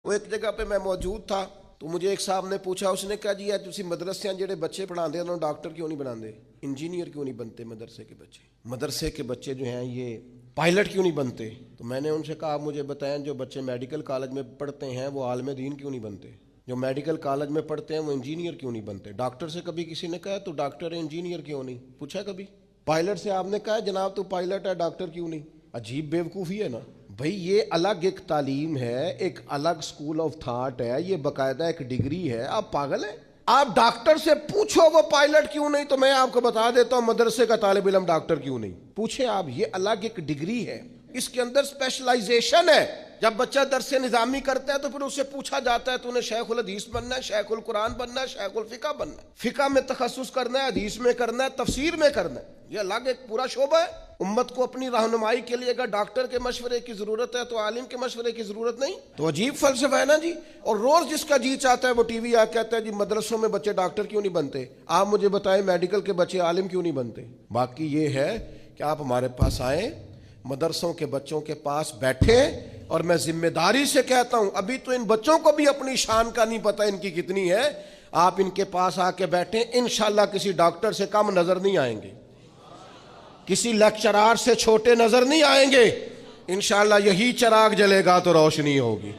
वो एक जगह पे मैं मौजूद था तो मुझे एक साहब ने पूछा, उसने कहा जी तुसी मदरसे जेडे बच्चे पढ़ाते उन्होंने डॉक्टर क्यों नहीं बनाते, इंजीनियर क्यों नहीं बनते मदरसे के बच्चे जो हैं ये पायलट क्यों नहीं बनते। तो मैंने उनसे कहा आप मुझे बताएं जो बच्चे मेडिकल कॉलेज में पढ़ते हैं वो आलिम दीन क्यों नहीं बनते, जो मेडिकल कॉलेज में पढ़ते हैं वो इंजीनियर क्यों नहीं बनते। डॉक्टर से कभी किसी ने कहा तो डॉक्टर है इंजीनियर क्यों नहीं पूछा कभी। पायलट से आपने कहा जनाब तो पायलट है डॉक्टर क्यों नहीं। अजीब बेवकूफ़ी है ना भाई, ये अलग एक तालीम है, एक अलग स्कूल ऑफ थॉट है, ये बाकायदा एक डिग्री है। आप पागल हैं। आप डॉक्टर से पूछो वो पायलट क्यों नहीं, तो मैं आपको बता देता हूं मदरसे का तालिब इल्म डॉक्टर क्यों नहीं पूछे आप। ये अलग एक डिग्री है, इसके अंदर स्पेशलाइजेशन है। जब बच्चा दरसे निजामी करता है तो फिर उससे पूछा जाता है तूने शेखुल हदीस बनना है, शेखुल कुरान बनना है, शेखुल फिका बनना है, फिका में तखस्सुस करना है, हदीस में करना है, तफसीर में करना है। ये अलग एक पूरा शोबा है। उम्मत को अपनी रहनुमाई के लिए अगर डॉक्टर के मशवरे की जरूरत है तो आलिम के मशवरे की जरूरत नहीं। तो अजीब फलसफा है ना जी। और रोज जिसका जी चाहता है वो टीवी आ कहता है जी मदरसों में बच्चे डॉक्टर क्यों नहीं बनते। आप मुझे बताएं मेडिकल के बच्चे आलिम क्यों नहीं बनते। बाकी ये है कि आप हमारे पास आए, मदरसों के बच्चों के पास बैठे, और मैं जिम्मेदारी से कहता हूं अभी तो इन बच्चों को भी अपनी शान का नहीं पता इनकी कितनी है। आप इनके पास आके बैठे, इंशाल्लाह किसी डॉक्टर से कम नजर नहीं आएंगे, किसी लेक्चरार से छोटे नजर नहीं आएंगे। इंशाल्लाह यही चिराग जलेगा तो रोशनी होगी।